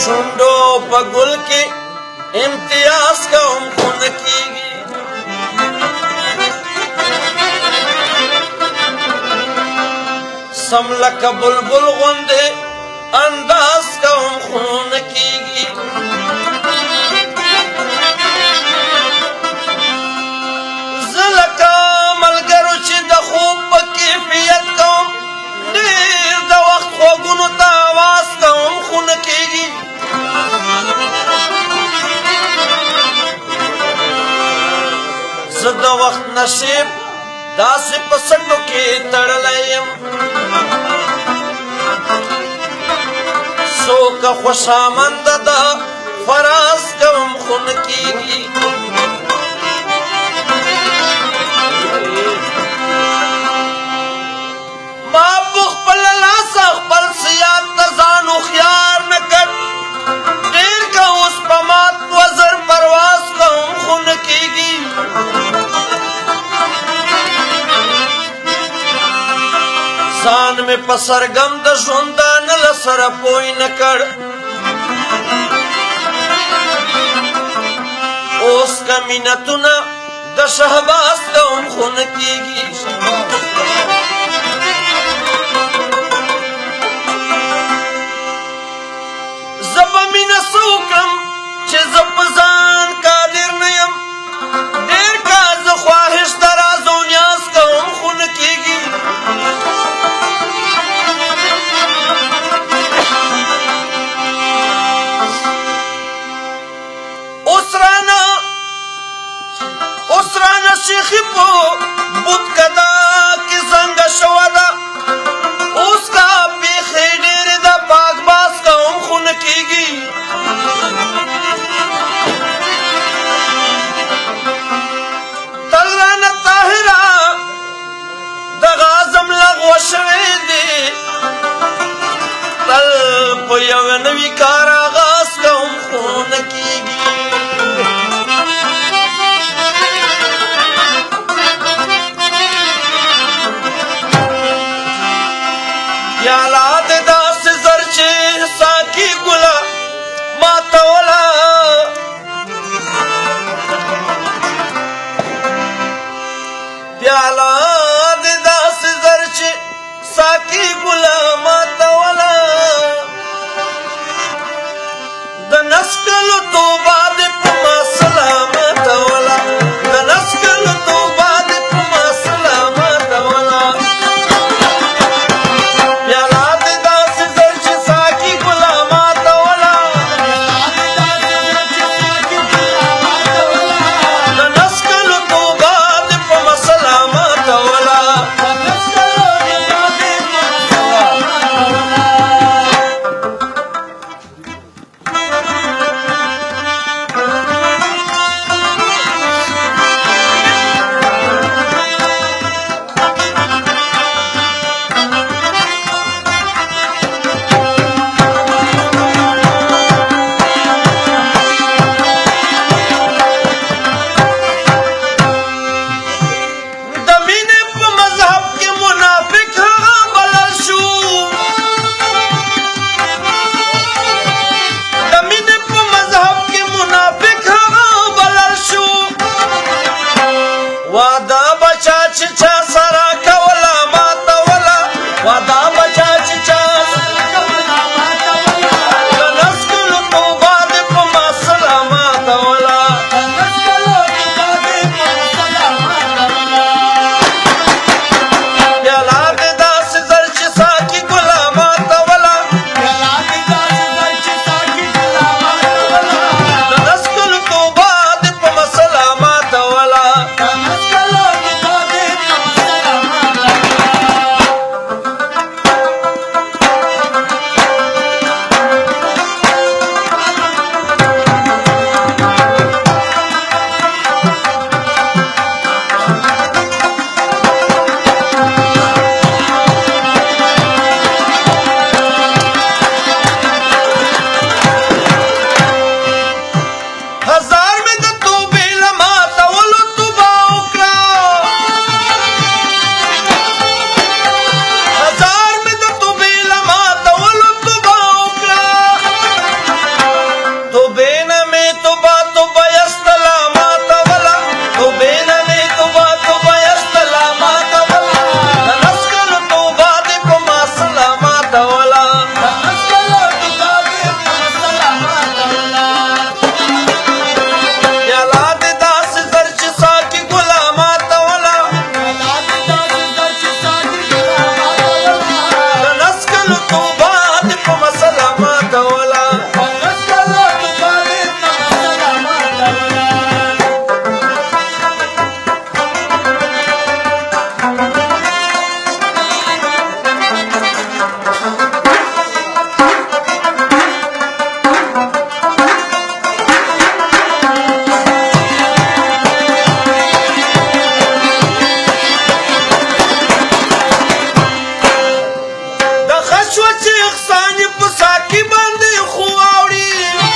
شونډو په ګل کې امتیاز کوم خو نه کېږي سم لکه بلبل غوندې انداز کوم خو نه کېږي زه لکه ملګرو چې د خوب په کیفیت کوم ډېر د وخت خوږونو ته آواز کوم خو نه کېږي زه د وخت نصیب داسې په سټو کې تړلی یم څوکه خوشامنده ده فراز کوم خو نه کېږي ما په خپله لاسه خپل سیاد ته ځان هوښیار نه کړ ډېر که اوس په مات وزر پرواز کوم خو نه کېږي ځان مې په سرګم د ژوندانه له سره پوی نه کړ اوس که مینتونه د شهباز کوم خو نه کېږي زه به مینه څه وکړم چې زه په ځان قادر نه یم ډېر که زه خواهش ته راز او نیاز کوم خو نه کېږي اوس رانه شیخي په بوتکده کې زنګه شوه ده اوس که بیخي ډېرې د پاک باز کوم خو نه کېږي تل رانه طاهره دغه عزم لغوه شوی دی تل په یوه نوي کار آغاز کوم خو نه کېږي پیاله د داسې زر چې ساقي ګله ماتوله پیاله د داسې زر چې ساقي ګله ماتوله د نسکلو توبه دې په ما سلامتوله د نسکلو توبه دې په ما سلامتوله احسان په ساکي باندې خو اوړي